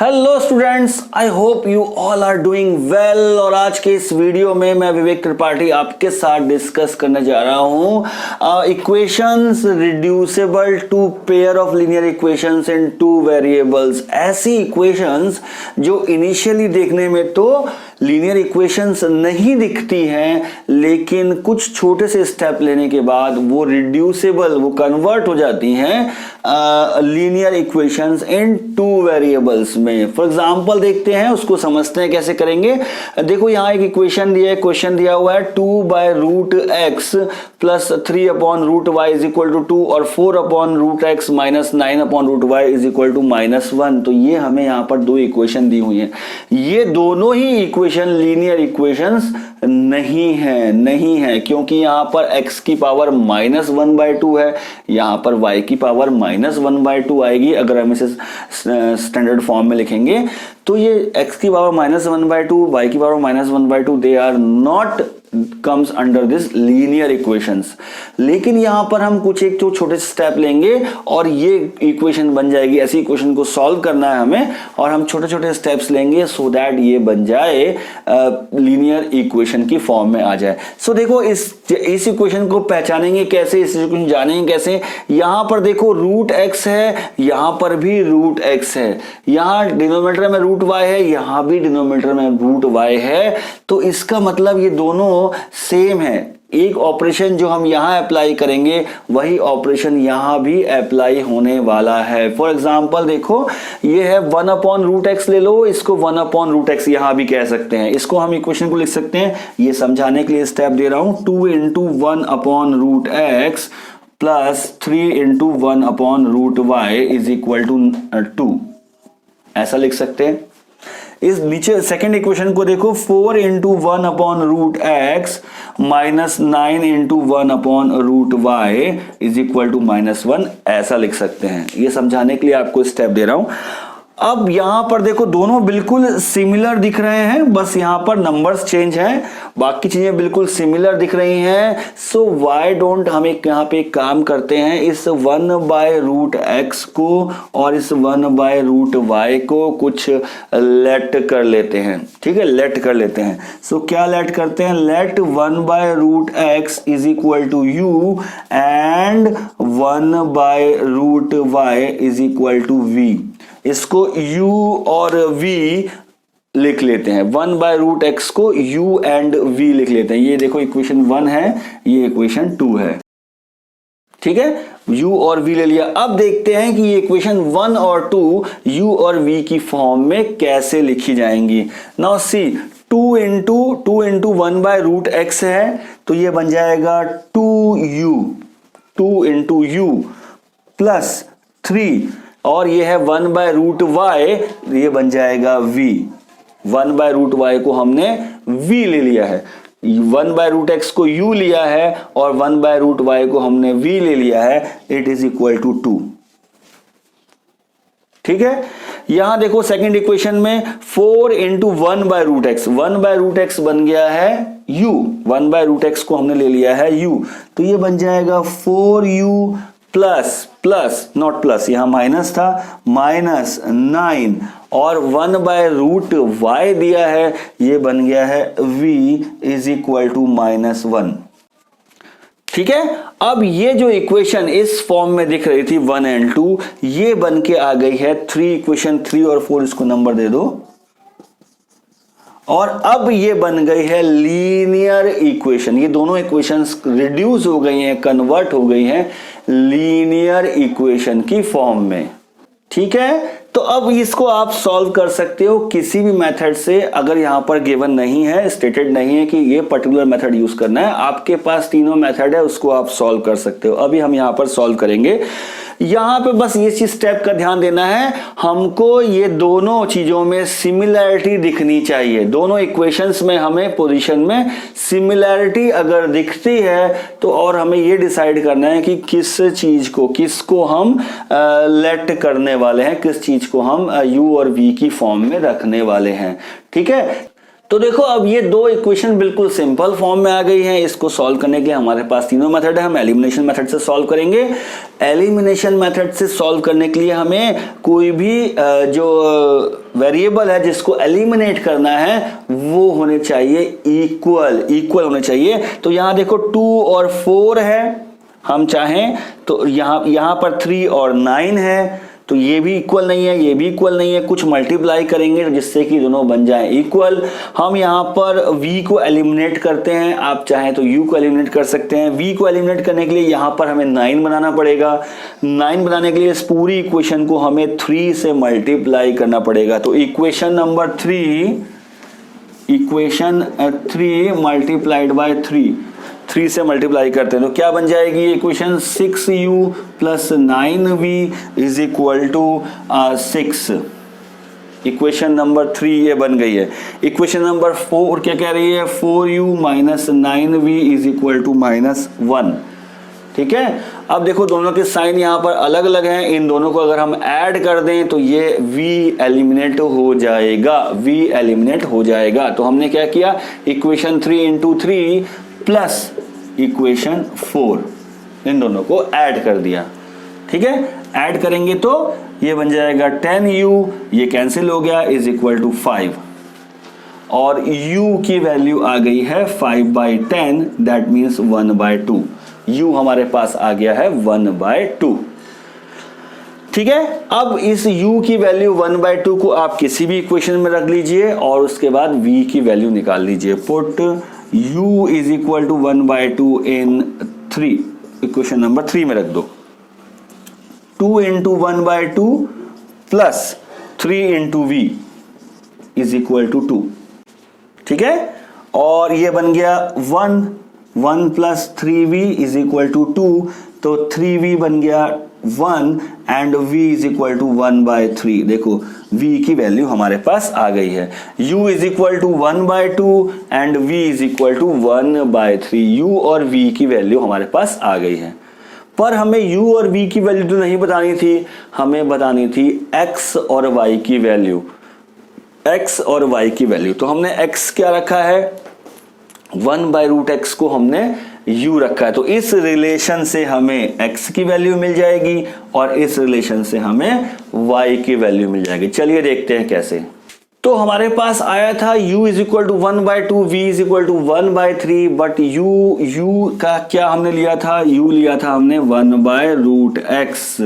Hello students, I hope you all are doing well. और आज के इस वीडियो में मैं विवेक त्रिपाठी आपके साथ डिस्कस करने जा रहा हूं equations reducible to pair of linear equations in two variables. ऐसी इक्वेशंस जो इनिशियली देखने में तो लीनियर इक्वेशंस नहीं दिखती हैं, लेकिन कुछ छोटे से स्टेप लेने के बाद वो रिड्यूसिबल, वो कन्वर्ट हो जाती हैं linear equations in two variables में। फॉर एग्जांपल देखते हैं, उसको समझते हैं कैसे करेंगे। देखो यहाँ एक इक्वेशन दिया है, क्वेश्चन दिया हुआ है 2/√x plus 3/√y is equal to 2 और 4/√x minus 9/√y is equal to -1। तो ये हमें यहाँ पर दो इक्वेशन दी हुई हैं। ये दोनों ही इक्वेशन लीनियर इक्वेशंस नहीं है क्योंकि यहाँ पर x की पावर -1/2 है, यहाँ पर y की पावर -1/2 आएगी। अगर हम इसे स्टैंडर्ड फॉर्म में लिखेंगे तो ये x की पावर -1/2, y की power -1/2, they are not comes under this linear equations। लेकिन यहां पर हम कुछ एक तो छोटे स्टेप लेंगे और ये इक्वेशन बन जाएगी। ऐसी इक्वेशन को सॉल्व करना है हमें और हम छोटे छोटे स्टेप्स लेंगे सो दैट ये बन जाए लीनियर इक्वेशन की फॉर्म में आ जाए। सो देखो इस इक्वेशन को पहचानेंगे कैसे, इस इक्वेशन जानेंगे कैसे। यहां पर देखो √x है, यहां पर भी √x है, यहां डिनोमिनेटर में √y है, यहां भी डिनोमिनेटर में √y है। तो इसका मतलब ये दोनों सेम है। एक ऑपरेशन जो हम यहां अप्लाई करेंगे वही ऑपरेशन यहां भी अप्लाई होने वाला है। फॉर एग्जांपल देखो, ये है 1/√x ले लो, इसको 1/√x यहां भी कह सकते हैं। इसको हम इक्वेशन को लिख सकते हैं, ये समझाने के लिए स्टेप दे रहा हूं। 2 × 1/√x plus 3 × 1/√y is equal to 2, ऐसा लिख सकते हैं। इस नीचे सेकेंड इक्वेशन को देखो, 4 × 1/√x minus 9 × 1/√y is equal to -1, ऐसा लिख सकते हैं। ये समझाने के लिए आपको स्टेप दे रहा हूं। अब यहां पर देखो दोनों बिल्कुल सिमिलर दिख रहे हैं, बस यहां पर नंबर्स चेंज हैं, बाकी चीजें बिल्कुल सिमिलर दिख रही हैं। सो व्हाई डोंट हम एक यहां पे एक काम करते हैं, इस 1/√x को और इस 1/√y को कुछ लेट कर लेते हैं। ठीक है, लेट कर लेते हैं। सो क्या लेट करते हैं, let 1/√x is equal to u and 1/√y is equal to v। इसको u और v लिख लेते हैं। 1/√x को u एंड v लिख लेते हैं। ये देखो इक्वेशन 1 है, ये इक्वेशन 2 है। ठीक है, u और v ले लिया। अब देखते हैं कि ये इक्वेशन 1 और 2 u और v की फॉर्म में कैसे लिखी जाएंगी। नाउ सी, 2 × 1/√x है तो ये बन जाएगा 2u प्लस 3 और ये है 1/√y, ये बन जाएगा v। 1/√y को हमने v ले लिया है, 1/√x को u लिया है और 1/√y को हमने v ले लिया है। It is equal to 2। ठीक है, यहां देखो सेकंड इक्वेशन में 4 × 1/√x, 1/√x बन गया है u, 1/√x को हमने ले लिया है u, तो ये बन जाएगा 4u प्लस नॉट प्लस, यहां माइनस था, -9 और 1/√y दिया है, ये बन गया है v इज इक्वल टू -1। ठीक है, अब ये जो इक्वेशन इस फॉर्म में दिख रही थी 1 एंड 2, ये बन के आ गई है 3। इक्वेशन 3 और 4 इसको नंबर दे दो, और अब ये बन गई है लीनियर इक्वेशन। ये दोनों इक्वेशंस रिड्यूस हो गई हैं, कन्वर्ट हो गई हैं लीनियर इक्वेशन की फॉर्म में। ठीक है, तो अब इसको आप सॉल्व कर सकते हो किसी भी मेथड से। अगर यहां पर गिवन नहीं है, स्टेटेड नहीं है कि ये पर्टिकुलर मेथड यूज करना है, आपके पास तीनों मेथड है, उसको आप सॉल्व कर सकते हो। अभी हम यहां पर सॉल्व करेंगे। यहां पे बस ये चीज स्टेप का ध्यान देना है, हमको ये दोनों चीजों में सिमिलैरिटी दिखनी चाहिए। दोनों इक्वेशंस में हमें पोजीशन में सिमिलैरिटी अगर दिखती है तो, और हमें ये डिसाइड करना है कि किस चीज को, किसको हम लेट करने वाले हैं, किस चीज को हम u और v की फॉर्म में रखने वाले हैं। ठीक है, तो देखो अब ये दो इक्वेशन बिल्कुल सिंपल फॉर्म में आ गई हैं। इसको सॉल्व करने के लिए हमारे पास तीनों मेथड है। हम एलिमिनेशन मेथड से सॉल्व करेंगे। एलिमिनेशन मेथड से सॉल्व करने के लिए हमें कोई भी जो वेरिएबल है जिसको एलिमिनेट करना है वो होने चाहिए इक्वल होने चाहिए। तो यहां देखो 2 और 4 है, हम चाहें तो यहां पर 3 और 9 है, तो ये भी इक्वल नहीं है, ये भी इक्वल नहीं है। कुछ मल्टीप्लाई करेंगे जिससे कि दोनों बन जाएं इक्वल। हम यहाँ पर v को एलिमिनेट करते हैं, आप चाहें तो u को एलिमिनेट कर सकते हैं। v को एलिमिनेट करने के लिए यहाँ पर हमें 9 बनाना पड़ेगा। 9 बनाने के लिए इस पूरी इक्वेशन को हमें 3 से मल्टीप्लाई करना पड़ेगा। तो इक्वेशन नंबर 3 मल्टीप्लाइड बाय 3 से मल्टीप्लाई करते हैं तो क्या बन जाएगी equation 6u plus 9v is equal to 6। Equation number 3 ये बन गई है। इक्वेशन नंबर 4 क्या कह रही है, 4u minus 9v is equal to -1। ठीक है, अब देखो दोनों के साइन यहाँ पर अलग अलग हैं, इन दोनों को अगर हम ऐड कर दें तो ये v एलिमिनेट हो जाएगा। तो हमने क्या किया, इक्वेशन 3 इंटू 3 प्लस इक्वेशन 4 इन दोनों को ऐड कर दिया। ठीक है, ऐड करेंगे तो ये बन जाएगा 10u, ये कैंसिल हो गया, इज इक्वल टू 5 और u की वैल्यू आ गई है 5/10 दैट मीन्स 1/2। u हमारे पास आ गया है 1/2। ठीक है, अब इस u की वैल्यू 1/2 को आप किसी भी इक्वेशन में रख लीजिए और उसके बाद v की वैल्यू निकाल लीजिए। Put u is equal to 1/2 in 3, equation number 3 में रख दो। 2 into 1/2 plus 3 into v is equal to 2। ठीक है, और ये बन गया 1 plus 3v is equal to 2, तो 3v बन गया 1 and v is equal to 1/3। देखो v की वैल्यू हमारे पास आ गई है। u is equal to 1/2 and v is equal to 1/3। u और v की वैल्यू हमारे पास आ गई है, पर हमें u और v की वैल्यू तो नहीं बतानी थी, हमें बतानी थी x और y की वैल्यू। x और y की वैल्यू तो हमने x क्या रखा है, 1/√x को हमने u रखा है। तो इस रिलेशन से हमें x की वैल्यू मिल जाएगी और इस रिलेशन से हमें y की वैल्यू मिल जाएगी। चलिए देखते हैं कैसे। तो हमारे पास आया था u is equal to 1/2, v is equal to 1/3, but u का क्या हमने लिया था, u लिया था हमने 1/√x।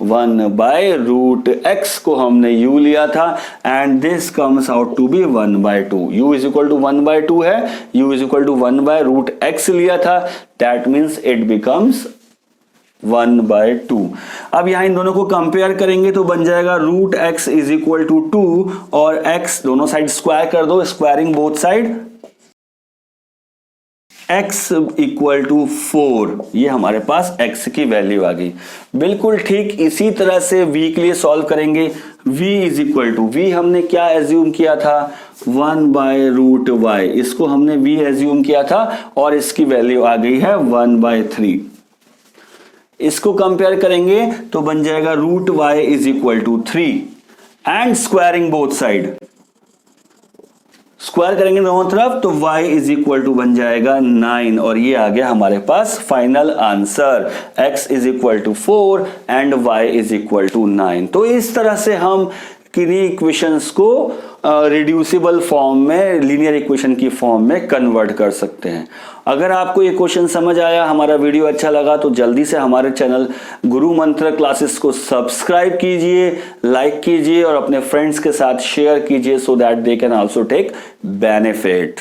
1/√x को हमने u लिया था and this comes out to be 1/2। u is equal to 1/2 है, u is equal to 1/√x लिया था, दैट मीन्स इट बिकम्स 1/2। अब यहां इन दोनों को कंपेयर करेंगे तो बन जाएगा √x इज इक्वल टू 2 और x दोनों साइड स्क्वायर कर दो, squaring both side, x equal to 4। ये हमारे पास x की वैल्यू आ गई। बिल्कुल ठीक इसी तरह से v के लिए सॉल्व करेंगे। v is equal to, v हमने क्या एज्यूम किया था, 1/√y, इसको हमने v एज्यूम किया था और इसकी वैल्यू आ गई है 1/3। इसको कंपेयर करेंगे तो बन जाएगा √y is equal to 3 and squaring both side, square करेंगे दोनों तरफ तो y इज इक्वल टू बन जाएगा 9 और ये आ गया हमारे पास final answer, x is equal to 4 and y is equal to 9। तो इस तरह से हम किन्हीं इक्वेशंस को रिड्यूसिबल फॉर्म में, लीनियर इक्वेशन की फॉर्म में कन्वर्ट कर सकते हैं। अगर आपको ये क्वेश्चन समझ आया, हमारा वीडियो अच्छा लगा तो जल्दी से हमारे चैनल गुरु मंत्र क्लासेस को सब्सक्राइब कीजिए, लाइक कीजिए और अपने फ्रेंड्स के साथ शेयर कीजिए so that they can also take benefit.